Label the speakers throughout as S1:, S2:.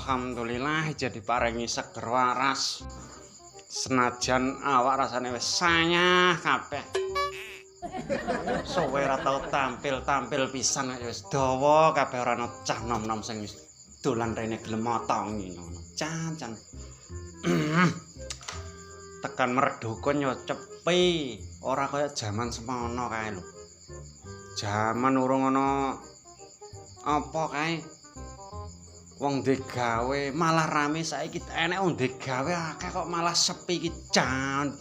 S1: Alhamdulillah jadi paringi seger waras. Senajan awak rasane wis sanyah kabeh. Suwe ora tau tampil pisan wis dawa kabeh ora ana cah nom-nom sing wis dolan rene gelem motongi ngono. Can. Tekan merdukun yo cepi, ora kaya jaman semono kae lho. Jaman urung ana apa kae. Wong ndek gawe malah rame saiki enek wong ndek gawe akeh kok malah sepi iki jan.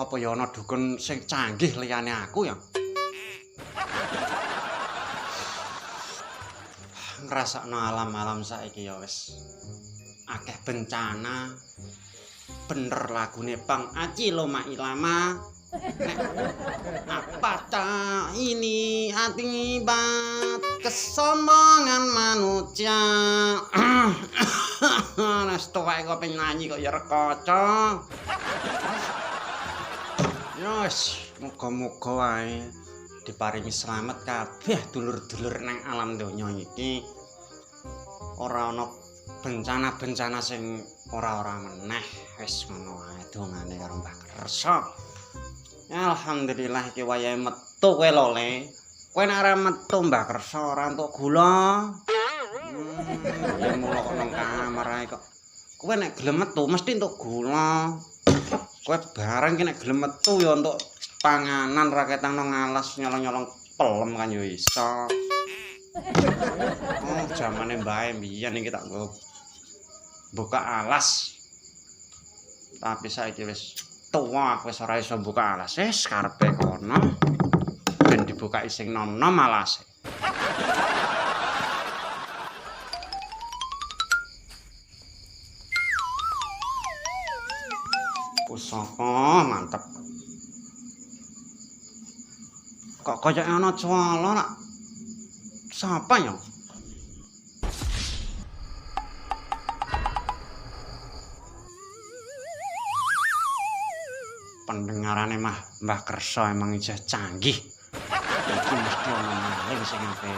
S1: Apa ya ana dukun sing canggih liyane aku ya? Ngrasakno alam-alam saiki ya wis akeh bencana. Bener lagune Bang Aci Loma Ilama. Apa ini akibat kesombongan manusia? Nes tuwek kok pengen nyanyi kok ya rekoco. Yos, muga-muga wae diparingi slamet kabeh dulur-dulur nang alam donya iki. Ora ana bencana-bencana sing ora meneh. Wis ngono wae dongane karo Mbah Kersa. Alhamdulillah iki wayahe metu kowe lho Le. Kowe nek ora metu Mbah Kersa ora entuk gula. Ya mulo kok nang kamar ae kok. Kowe nek gelem metu mesti entuk gula. Kowe bareng ki nek gelem metu ya entuk panganan ra ketang nang alas nyolong-nyolong pelem kan ya iso. Oh, zamane mbae mbiyen iki tak nggo buka alas. Tapi saiki wis tuwa aku wis ora iso buka alas. Wis karepe kono. Ben dibuka sing nom-nom alase. Pusaka mantep. Kok kaya ana cwala nak. Sapa ya? Pendengarane mah Mbah Kersa emang ijah canggih. Iki mesti ana maling sing ape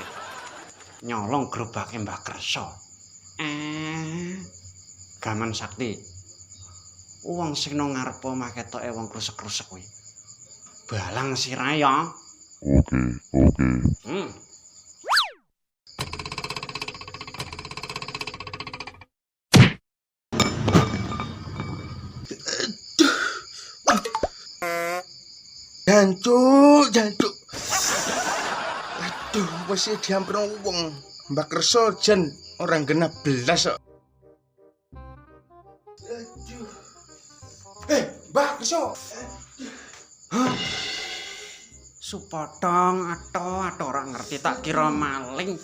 S1: nyolong gerobake Mbah Kersa. Gaman sakti. Wong sing nang ngarep omah ketoke wong krusek-krusek kuwi. Balang sirahe ya.
S2: Oke.
S3: Jancuk. Aduh, wis diampir wong. Mbak Kersa jan orang genap belas kok. Aduh. Mbak Kersa.
S1: Hah? Supotong ato ora ngerti tak kira maling.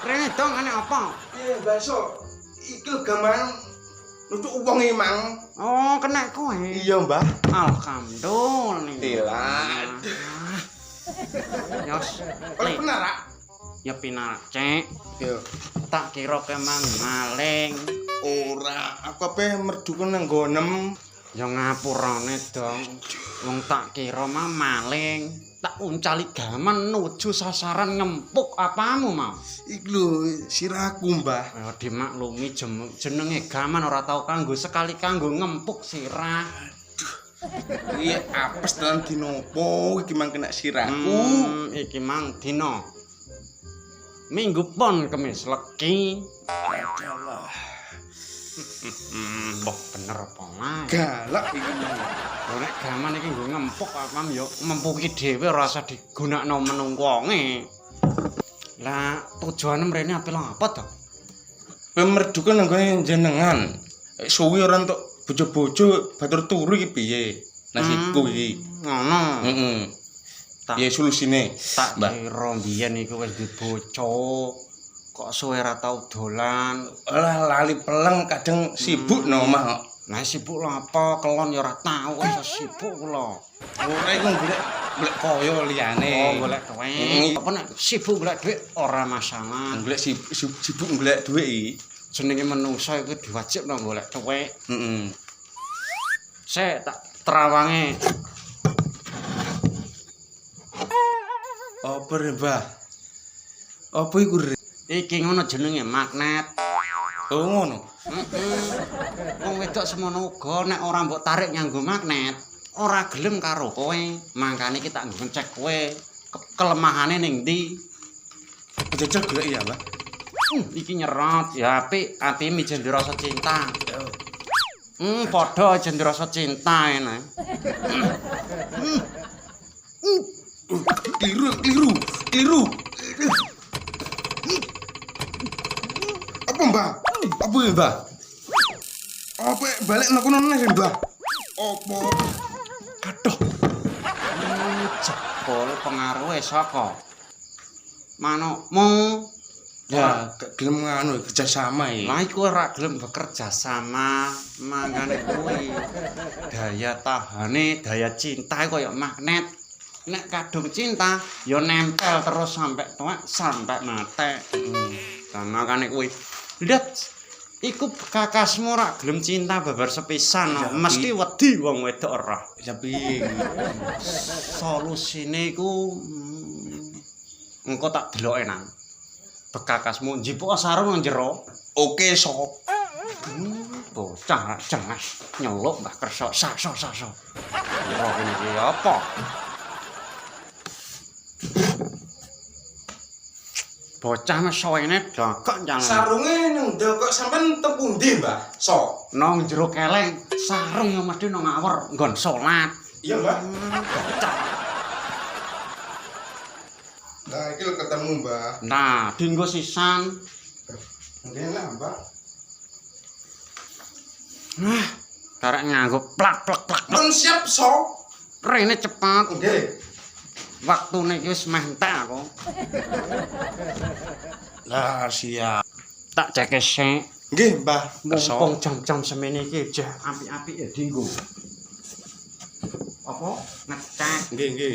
S1: Rene dong ane apa?
S3: Mbak Kersa. Iki gambaran nutuk wong iki, Mang.
S1: Oh, kena kowe.
S3: Iya, Mbah.
S1: Alhamdulillah. Yos,
S3: Oleh benar, Pak.
S1: ya pinar cek.
S3: Iya.
S1: Tak kira kemang maling.
S3: Ora, aku ape merdukun nang gonem.
S1: Ya ngapurane dong. Wong tak kira mah maling. Tak uncali gaman nuju sasaran ngempuk apamu mau.
S3: Iki lho sirahku, Mbah.
S1: Ya dimaklumi jenenge gaman ora tau kanggo sekali kanggo ngempuk sirah.
S3: Iya apes dalam dinopo iki mang kena sirahku.
S1: Iki mang dino. Minggu pon Kemis Legi.
S3: Allah.
S1: Mbok bener apa wae.
S3: Galak iki mang.
S1: Lho nek gaman iki nggo ngempuk apa ya mempuki dhewe ora usah digunakno menung wonge. Lah tujuane mrene apel apa to?
S3: Pemerdukan nang gone jenengan. Suwi ora entuk bojo-bojo batur turu iki piye? Nasibku iki.
S1: Ngono.
S3: Heeh. Ya solusine,
S1: Tak kira mbiyen iku wis diboco. Kok suwe ora tau dolan.
S3: Alah lali peleng kadang sibuk nang omah kok.
S1: Nah sibuk lho apa kelon ya ora tau iso sibuk kula.
S3: Ora iku golek kaya liyane.
S1: Oh golek duit. Apa nek sibuk golek duit ora masalah.
S3: Golek sibuk golek dhuwit iki.
S1: Jenenge manungsa iku diwajibno golek duit.
S3: Heeh.
S1: Sik tak terawange.
S3: Apa re, Mbah? Apa iku re?
S1: Iki ngono jenenge magnet.
S3: Oh ngono.
S1: Wong wedok semono uga nek ora mbok tarik nganggo magnet, ora gelem karo kowe. Mangkane iki tak ngecek kowe kelemahane ning ndi.
S3: Jajal golek ya, Mbah.
S1: Iki nyerot ya apik, ati mijen rasa cinta. Padha jen rasa cinta ene.
S3: Keliru. Apa, Mbah? Apa ya, Mbah? Apa balik nang kono neh, Mbah? Apa?
S1: Aduh. Jebol pengaruhe saka manukmu.
S3: Ya, gak gelem nganu kerjasama ya.
S1: Lah iku ora gelem bekerja sama, mangane kuwi daya tahane, daya cinta kaya magnet. Nek kadung cinta ya nempel terus sampai tuwek, sampai mate. Lah makane kuwi lihat iku kakasmu ora gelem cinta babar sepisan,
S3: Ya,
S1: mesti wedi wong wedok ora.
S3: Tapi
S1: Solusine iku engko tak deloke nang. Bekakasmu njipuk sarung nang jero.
S3: oke sok.
S1: Bocah cengas nyeluk Mbah Kersa saso. Ora kene iki apa? Bocah mes soene dagak jalan.
S3: Sarunge nang ndok kok sampean teng pundi, Mbah? Sok.
S1: Nang jero keleng, sarung yo mesti nang ngawur nggon salat.
S3: Iya, Mbah.
S1: Bocah.
S3: Nah, iki lho ketemu, Mbah.
S1: Nah, dinggo sisan.
S3: Nggih lah, Mbah.
S1: Nah, karek nganggo plak.
S3: Pun siap, sok.
S1: Rene cepat.
S3: Nggih.
S1: Waktune iki wis meh entek aku.
S3: Lah, siap.
S1: Tak cek sik.
S3: Nggih, Mbah.
S1: Mumpung jam-jam semene iki jah apik-apik ya dinggo. Apa? Ngecek.
S3: Nggih.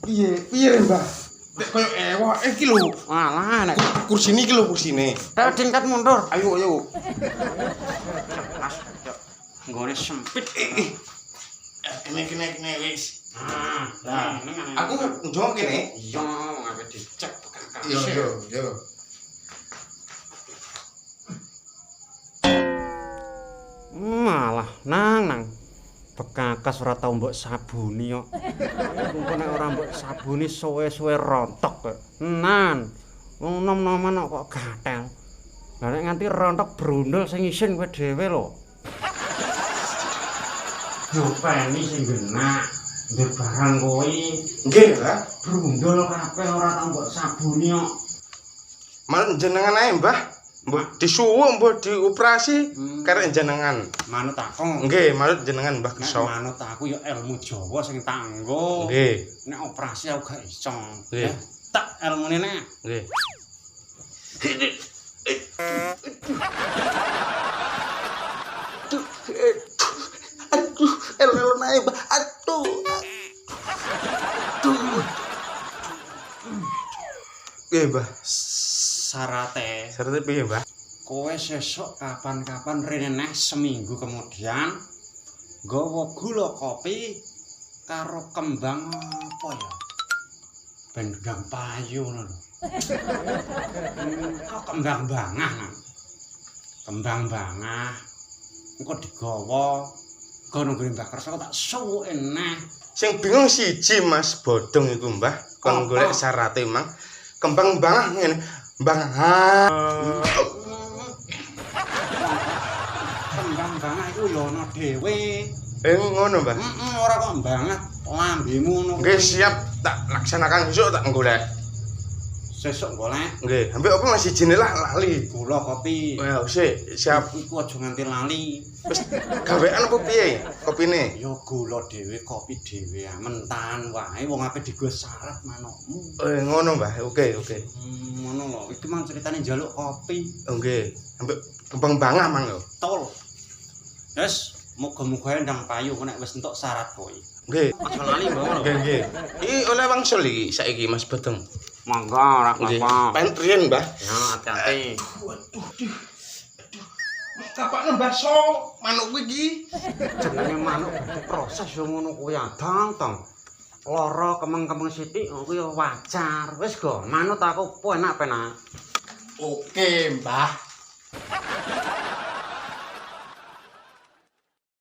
S3: Piye, Mbah? Nek koyo ewok iki lho.
S1: Alah nek
S3: Kursine iki lho kursine.
S1: tak tingkat mundur.
S3: Ayo.
S1: Mas, nggone sempit.
S3: Kene wis.
S1: Nah,
S3: Aku njong kene.
S1: iya ngawe dicek kakak.
S3: Yo.
S1: Malah nang bekakas ora tau mbok sabuni kok. Engko nek ora mbok sabuni suwe-suwe rontok kok. Nan. Wong nom-noman kok gatel. Lah nek nganti rontok brundul sing isin kowe dhewe lho. Nyopeni sing genak. Ndek barang kowe
S3: Nggih, Mbah.
S1: brundul kabeh ora tau mbok sabuni kok.
S3: Manut jenengan ae, Mbah. Mbok disuwuk, mbok dioperasi karek jenengan.
S1: Manut aku.
S3: Nggih, manut jenengan Mbah
S1: Nek
S3: Kersa.
S1: manut aku ya ilmu Jawa sing tanggo.
S3: Nggih.
S1: Nek operasi aku gak iso.
S3: Nggih.
S1: Tak ilmune nek.
S3: Nggih. Aduh, elon ae, Mbah. Aduh. Nggih, Mbah.
S1: Sarate
S3: Sarate piye, Mbah?
S1: kowe sesuk kapan-kapan rene neh seminggu kemudian nggawa gula kopi karo kembang apa ya? Bendang payu ngono lho. Kok kembang bangah nang. Kembang bangah. Engko digawa nggo nggone Mbah Kersa kok tak suwuke neh.
S3: Sing bingung siji Mas Bodong iku, Mbah. Kon golek sarate mang. Kembang bangah ngene. Bangah.
S1: Kembang bangah iku ya ana dhewe.
S3: Ngono, Mbah.
S1: Ora kok banget lambemu ngono.
S3: Nggih, siap tak laksanakan besok tak golek.
S1: Sesuk golek
S3: Nggih, ambek apa masih jine lah lali.
S1: gula kopi.
S3: Wah, sik, siap.
S1: Iku aja nganti lali.
S3: Wis gawean apa piye kopine?
S1: Ya gula dhewe, kopi dhewe, mentahan wae wong ape digo syarat manukmu.
S3: Ngono, Mbah. Oke.
S1: Ngono lho, iki mang critane njaluk kopi.
S3: Nggih, ambek kembang bangah mang yo.
S1: Tol. Wes, muga-muga ndang payu nek wis entuk syarat kowe.
S3: Nggih.
S1: Aja lali mbok.
S3: Nggih. Iki oleh wangsul iki saiki Mas Bodong.
S1: Monggo ora
S3: Nggih.
S1: apa-apa.
S3: Pentrien, Mbah.
S1: Ya, hati-hati.
S3: Waduh. Kapak nembah so manuk kuwi iki.
S1: Jenenge manuk proses yo ngono kuwi adang tong. lara kemeng-kemeng sithik kuwi wajar. Wis go manut aku penak-penak.
S2: Oke, Mbah.